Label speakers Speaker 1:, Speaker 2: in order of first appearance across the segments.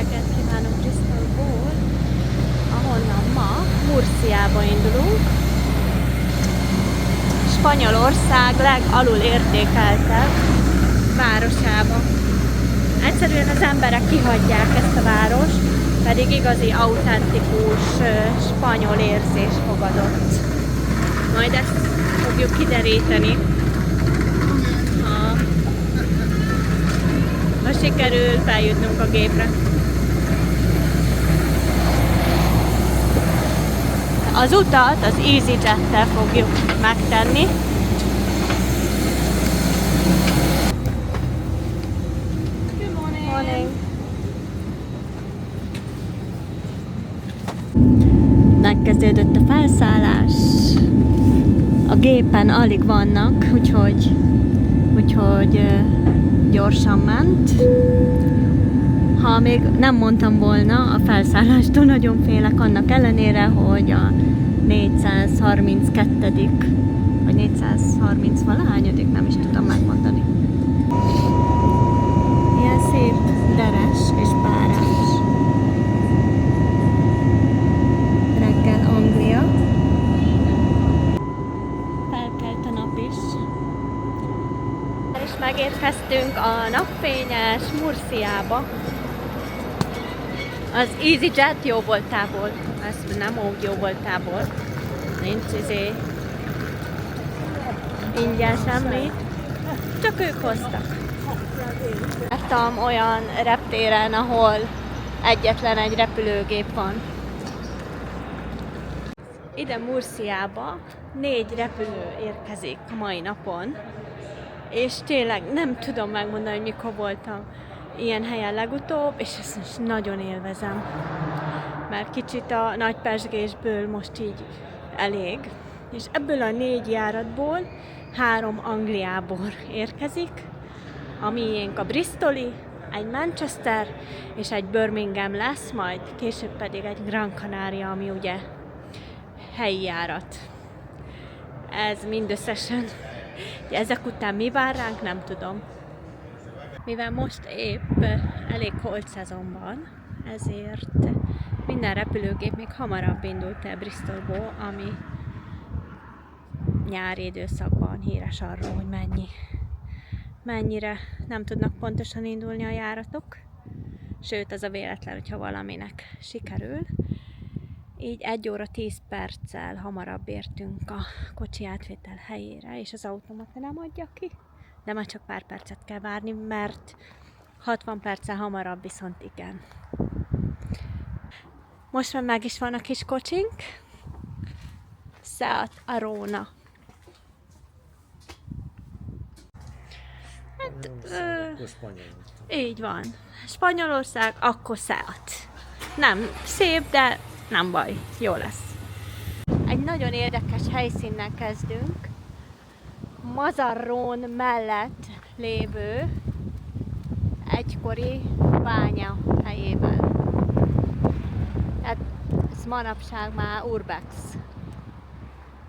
Speaker 1: reggelt kívánok Bristolból, ahonnan ma Murciába indulunk. Spanyolország legalul értékeltebb városába. Egyszerűen az emberek kihagyják ezt a várost, pedig igazi, autentikus spanyol érzés fogadott. Majd ezt fogjuk kideríteni, ha sikerül feljutnunk a gépre. Az utat az EasyJet-tel fogjuk megtenni. Good morning. Morning. Megkezdődött a felszállás. A gépen alig vannak, úgyhogy gyorsan ment. Ha még nem mondtam volna, a felszállástól nagyon félek, annak ellenére, hogy a 432. vagy 430 valahányadik, nem is tudom megmondani. Ilyen szép, deres és párás. Reggel Anglia. Felkelt a nap is. És megérkeztünk a napfényes Murciába. Az EasyJet jó voltából, ez nem úgy jó voltából, nincs ingyen semmi, csak ők hoztak. Jártam olyan reptéren, ahol egyetlen egy repülőgép van. Ide Murciába 4 repülő érkezik a mai napon, és tényleg nem tudom megmondani, hogy mikor voltam ilyen helyen legutóbb, és ezt most nagyon élvezem. Mert kicsit a nagy pezsgésből most így elég. És ebből a 4 járatból 3 Angliából érkezik. A miénk a Bristoli, egy Manchester és egy Birmingham lesz, majd később pedig egy Gran Canaria, ami ugye helyi járat. Ez mindösszesen. Ezek után mi vár ránk, nem tudom. Mivel most épp elég holt szezon van, ezért minden repülőgép még hamarabb indult el Bristolból, ami nyári időszakban híres arról, hogy mennyire nem tudnak pontosan indulni a járatok. Sőt, az a véletlen, hogyha valaminek sikerül. Így 1 óra 10 perccel hamarabb értünk a kocsi átvétel helyére, és az automata nem adja ki. De már csak pár percet kell várni, mert 60 perccel hamarabb viszont igen. Most már meg is van a kis kocsink. Seat Arona. Hát, így van. Spanyolország, akkor Seat. Nem szép, de nem baj. Jó lesz. Egy nagyon érdekes helyszínnel kezdünk. Mazarrón mellett lévő egykori bánya helyében. Hát ez manapság már urbex.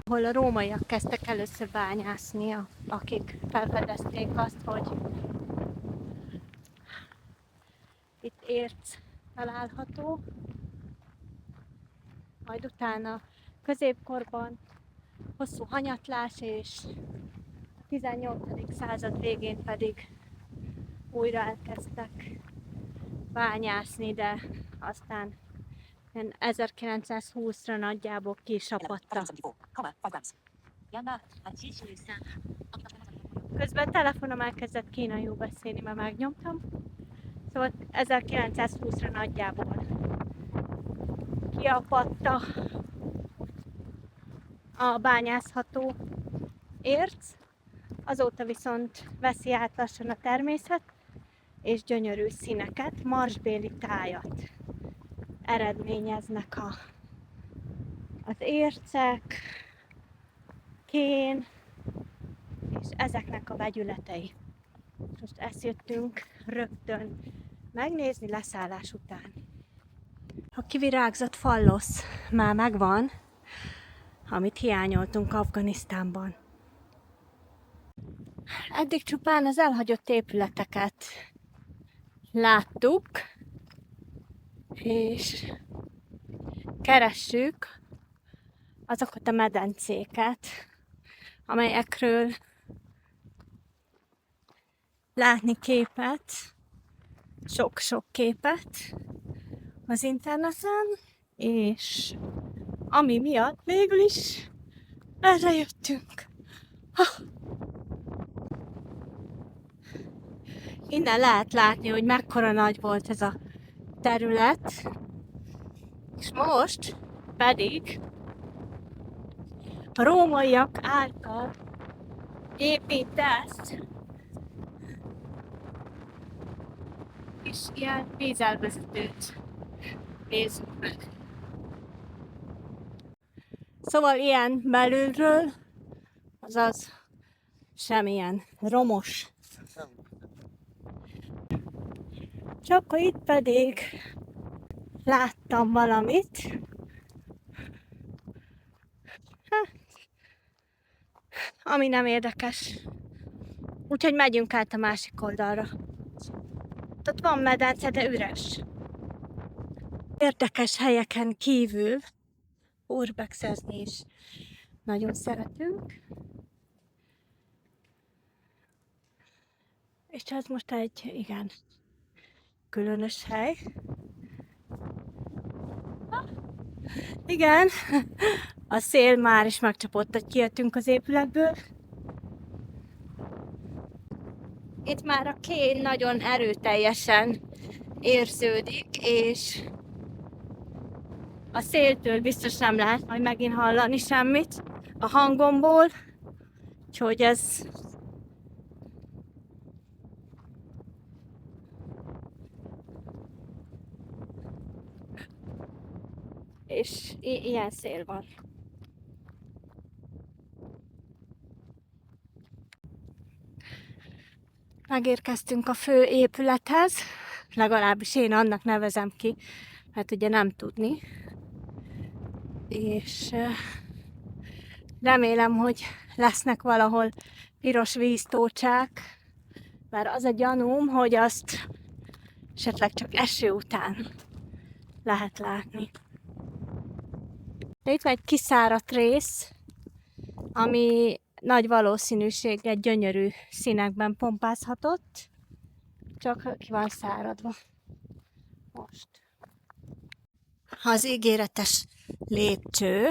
Speaker 1: Ahol a rómaiak kezdtek először bányászni, akik felfedezték azt, hogy itt érc található. Majd utána középkorban hosszú hanyatlás, és a 18. század végén pedig újra elkezdtek bányászni, de aztán 1920-ra nagyjából kisapadta. Közben a telefonom elkezdett kínaiul beszélni, mert megnyomtam. Szóval 1920-ra nagyjából kiapadta a bányászható érc, azóta viszont veszi át lassan a természet, és gyönyörű színeket, marsbéli tájat eredményeznek az ércek, kén, és ezeknek a vegyületei. Most ezt jöttünk rögtön megnézni leszállás után. A kivirágzott fallosz már megvan, amit hiányoltunk Afganisztánban. Eddig csupán az elhagyott épületeket láttuk, és keressük azokat a medencéket, amelyekről látni képet, sok-sok képet az interneten, és ami miatt végül is erre jöttünk. Innen lehet látni, hogy mekkora nagy volt ez a terület, és most pedig a rómaiak által épített és ilyen vízelvezetőt nézzük meg. Szóval ilyen belülről, azaz semmilyen romos. Csak itt pedig láttam valamit. Ami nem érdekes. Úgyhogy megyünk át a másik oldalra. Ott van medence, de üres. Érdekes helyeken kívül urbexezni is nagyon szeretünk. És ez most egy, igen, különös hely. Igen, a szél már is megcsapott, hogy kijöttünk az épületből. Itt már a kén nagyon erőteljesen érződik, és a széltől biztos nem lehet majd megint hallani semmit a hangomból, úgyhogy ez és ilyen szél van. Megérkeztünk a fő épülethez, legalábbis én annak nevezem ki, mert ugye nem tudni. És remélem, hogy lesznek valahol piros víztócsák, mert az a gyanúm, hogy azt esetleg csak eső után lehet látni. De itt van egy kiszáradt rész, ami nagy valószínűséggel gyönyörű színekben pompázhatott, csak ki van száradva most. Az ígéretes lépcső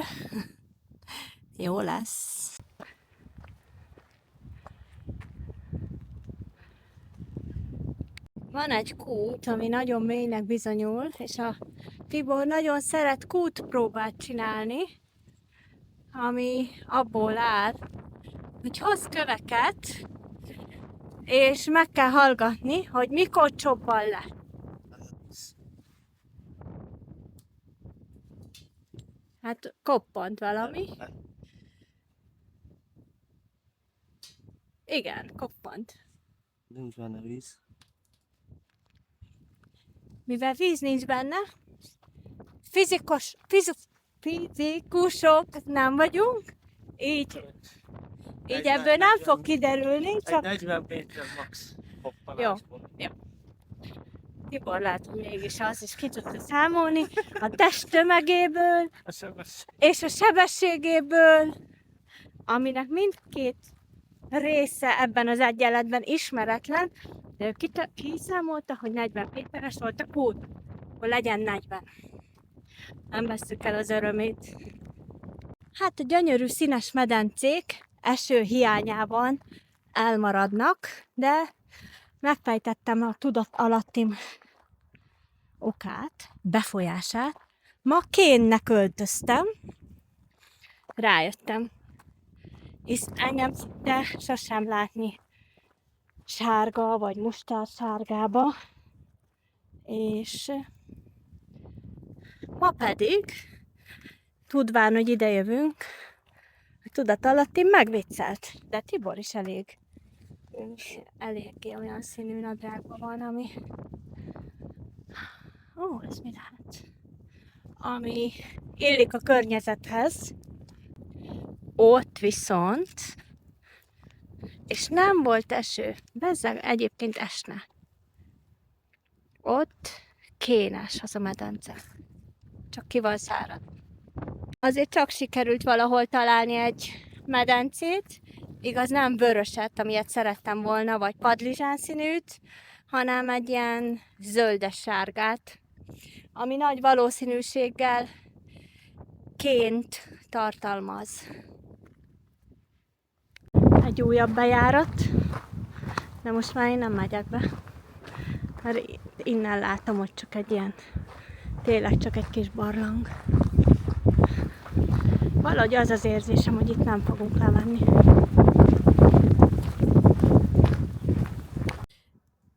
Speaker 1: jó lesz. Van egy kút, ami nagyon mélynek bizonyul, és a Tibor nagyon szeret kútpróbát csinálni, ami abból áll, hogy hoz köveket, és meg kell hallgatni, hogy mikor csobban le. Hát koppant valami. Igen, koppant.
Speaker 2: Nincs benne víz.
Speaker 1: Mivel víz nincs benne, fizikusok nem vagyunk, így ebből nem fog kiderülni, csak...
Speaker 2: 40 méter max.
Speaker 1: Jó. Tibor látom mégis az is ki tudta számolni a test tömegéből és a sebességéből, aminek mindkét része ebben az egyenletben ismeretlen, de ő kiszámolta, hogy 40 méteres volt a kút, hogy legyen 40. Nem vesszük el az örömét. Hát a gyönyörű színes medencék eső hiányában elmaradnak, de megfejtettem a tudatalattim okát, befolyását. Ma kénnek öltöztem, rájöttem, és engem szinte sosem látni sárga vagy mustársárgába, és ma pedig, tudván, hogy ide jövünk, a tudatalattim megviccelt, de Tibor is eléggé olyan színű nadrágban van, ami... Ó, ez mi lehet? Ami illik a környezethez. Ott viszont, és nem volt eső, bezzeg egyébként esne. Ott kénes az a medence. Csak ki van szárad. Azért csak sikerült valahol találni egy medencét, igaz nem vöröset, amilyet szerettem volna, vagy padlizsán színűt, hanem egy ilyen zöldes-sárgát, ami nagy valószínűséggel ként tartalmaz. Egy újabb bejárat, de most már én nem megyek be, mert innen látom, hogy csak egy ilyen, tényleg csak egy kis barlang. Valahogy az az érzésem, hogy itt nem fogunk lemenni.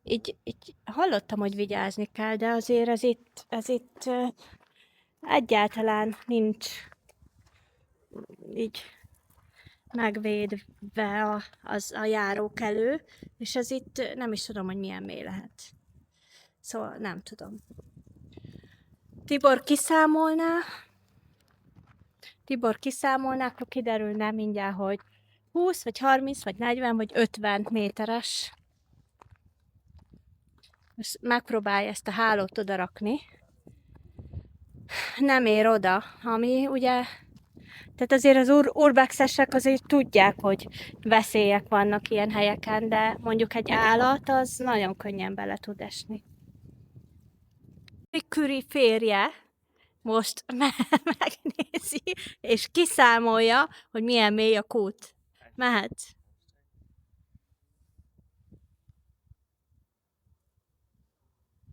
Speaker 1: Így hallottam, hogy vigyázni kell, de azért ez itt egyáltalán nincs így megvédve a járókelő, és ez itt nem is tudom, hogy milyen mély lehet. Szóval nem tudom. Tibor kiszámolná, akkor kiderülne mindjárt, hogy 20, vagy 30, vagy 40, vagy 50 méteres. Most megpróbálja ezt a hálót odarakni. Nem ér oda, ami ugye... Tehát azért az urbexesek azért tudják, hogy veszélyek vannak ilyen helyeken, de mondjuk egy állat az nagyon könnyen bele tud esni. Curie férje most megnézi, és kiszámolja, hogy milyen mély a kút. Mehetsz?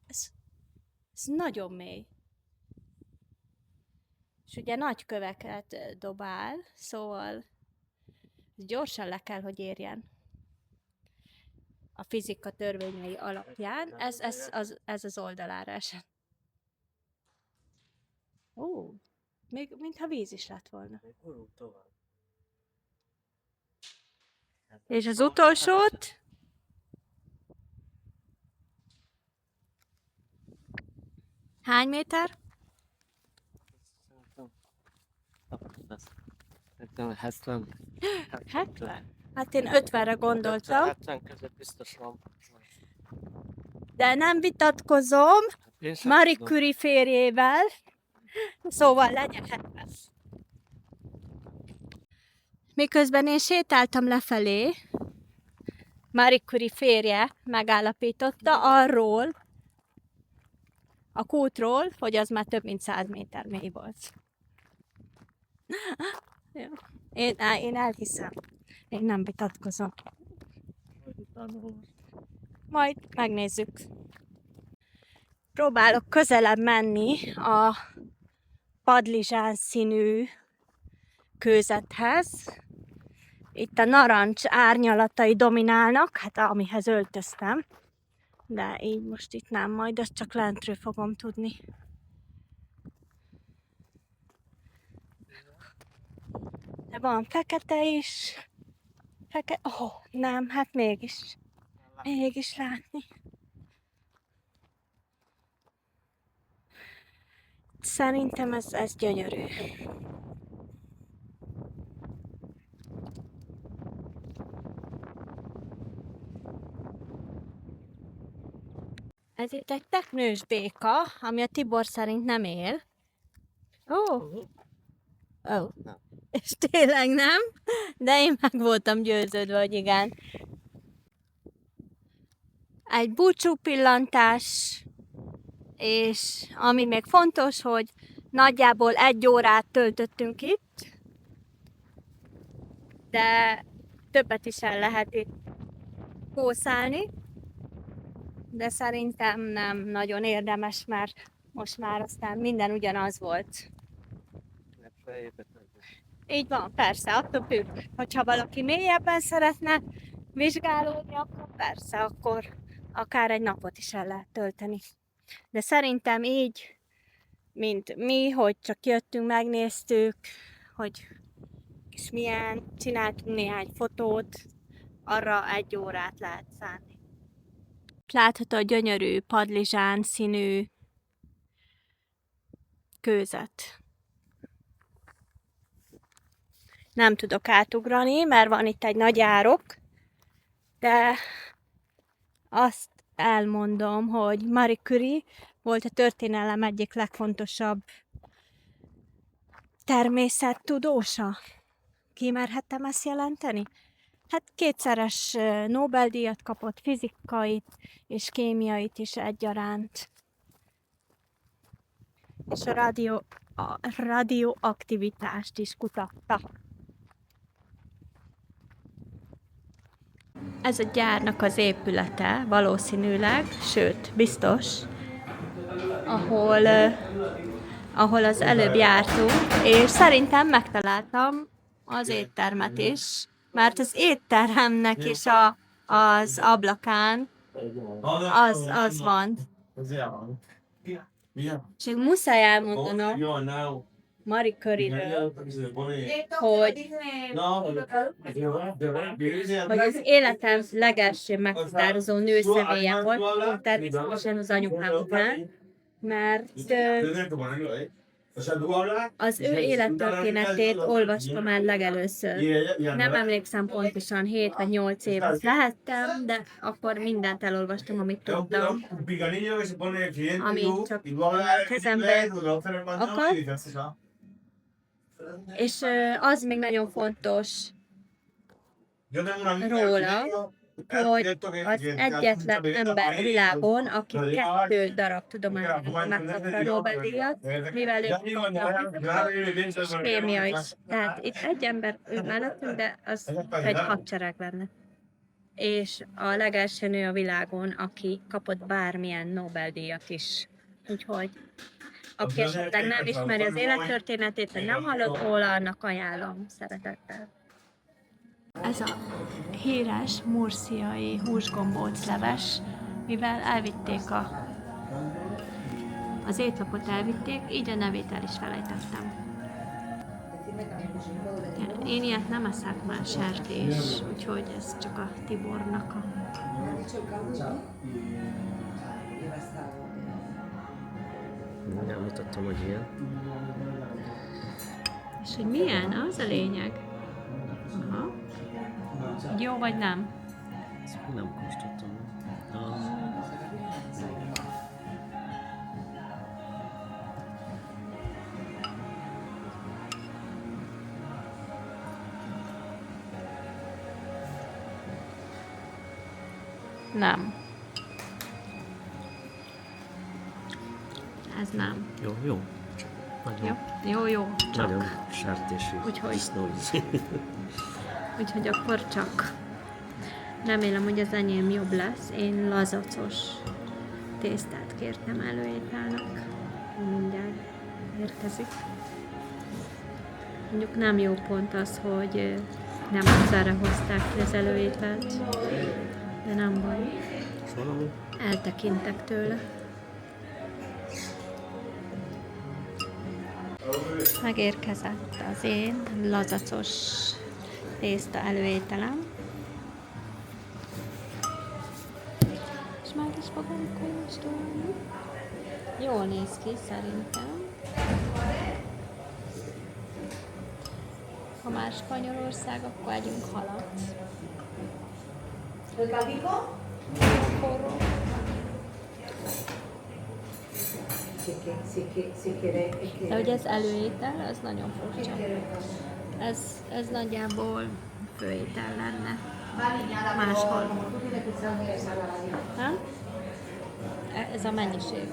Speaker 1: Ez nagyon mély. És ugye nagy köveket dobál, szóval gyorsan le kell, hogy érjen. A fizika törvényei alapján ez az oldalára esett. Ó, még mintha víz is lett volna. És az utolsót? Hány méter?
Speaker 2: Szerintem 70.
Speaker 1: 70? Hát én 50-re gondoltam.
Speaker 2: 70 között biztos van.
Speaker 1: De nem vitatkozom Marie Curie férjével, szóval legyen 70. Miközben én sétáltam lefelé, Marie Curie férje megállapította arról, a kútról, hogy az már több mint 100 méter mély volt. Én elhiszem. Én nem vitatkozom. Majd megnézzük. Próbálok közelebb menni a padlizsán színű kőzethez. Itt a narancs árnyalatai dominálnak, hát amihez öltöztem. De így most itt nem, majd ezt csak lentről fogom tudni. De van fekete is. Nem, hát mégis. Mégis látni. Szerintem ez gyönyörű. Ez itt egy teknős béka, ami a Tibor szerint nem él. Ó. És tényleg nem, de én meg voltam győződve, hogy igen. Egy búcsú pillantás, és ami még fontos, hogy nagyjából 1 órát töltöttünk itt, de többet is el lehet itt kószálni, de szerintem nem nagyon érdemes, mert most már aztán minden ugyanaz volt. Így van, persze, attól függ, hogyha valaki mélyebben szeretne vizsgálódni, akkor persze, akkor akár egy napot is el lehet tölteni. De szerintem így, mint mi, hogy csak jöttünk, megnéztük, hogy és milyen, csináltunk néhány fotót, arra 1 órát lehet szánni. Látható a gyönyörű padlizsán színű kőzet. Nem tudok átugrani, mert van itt egy nagy árok, de azt elmondom, hogy Marie Curie volt a történelem egyik legfontosabb természettudósa. Kimerhettem ezt jelenteni? Hát kétszeres Nobel-díjat kapott, fizikait és kémiait is egyaránt. És a radioaktivitást is kutatta. Ez a gyárnak az épülete valószínűleg, sőt, biztos, ahol az előbb jártunk, és szerintem megtaláltam az éttermet is, mert az étteremnek is az ablakán az van. És muszáj elmondanom Marie Curie-ről, hogy az életem legelső meghatározó nőszemélye volt, természetesen az anyukám után, mert az ő élettörténetét olvastam el legelőször. Nem emlékszem pontosan, 7 vagy 8 éves lehettem, de akkor mindent elolvastam, amit tudtam. Amit csak kezembe akadt. És az még nagyon fontos róla, hogy az egyetlen ember a világon, aki 2 darab tudományos megkapta a Nobel-díjat, mivel ő és kémia is. Tehát itt egy ember ő mellettünk, de az egy hadsereg lenne. És a legelső nő a világon, aki kapott bármilyen Nobel-díjat is. Úgyhogy aki esetleg nem ismeri az élettörténetét, vagy nem hallott róla, annak ajánlom szeretettel. Ez a híres murciai húsgombócleves, mivel elvitték az étlapot elvitték, így a nevét el is felejtettem. Én ilyet nem eszek már, sertés, úgyhogy ez csak a Tibornak a...
Speaker 2: Nem mutattam, hogy ilyen.
Speaker 1: És hogy milyen, az a lényeg. Aha. Jó vagy nem?
Speaker 2: Ezt nem kóstoltam.
Speaker 1: Nem. Ez nem.
Speaker 2: Jó. Csak nagyon,
Speaker 1: Jó. Csak.
Speaker 2: nagyon sertésű.
Speaker 1: Úgyhogy akkor csak. Remélem, hogy az enyém jobb lesz. Én lazacos tésztát kértem előételnek. Mindjárt érkezik. Mondjuk nem jó pont az, hogy nem egyszerre hozták ki az előételt, de nem baj. Eltekintek tőle. Megérkezett az én lazacos tészta előételem. És meg is fogom kóstolni. Jól néz ki szerintem. Ha már Spanyolország, akkor együnk halat. Forró. De hogy ez előétel, az nagyon furcsa. Ez nagyjából főétel lenne. Máshol. Ha? Ez a mennyiség.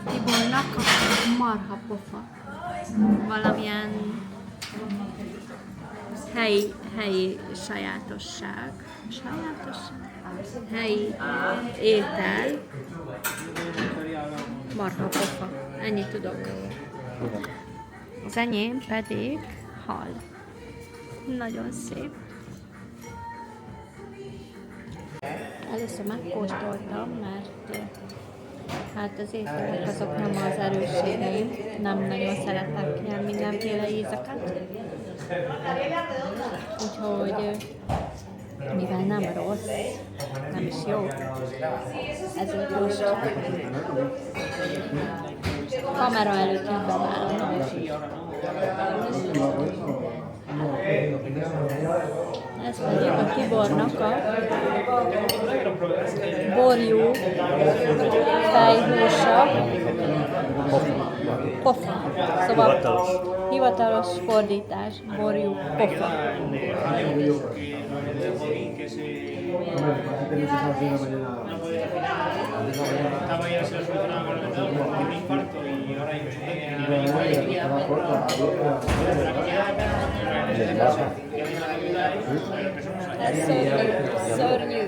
Speaker 1: Tibornak a marha pofa. Valamilyen helyi sajátosság. Helyi étel. Marha pofa. Ennyit tudok. Az enyém pedig hal. Nagyon szép. Először megkóstoltam, mert hát az ételek azok nem az erősségeim, nem nagyon szeretek ilyen mindenféle ízeket. Úgyhogy mivel nem rossz, nem is jó, ezért most kamera előtt így bevállalom. Ez pedig a Tibornak a borjú fejhúsa. Pofa. Szóval hivatalos fordítás, borjú pofa. Ez szörnyű.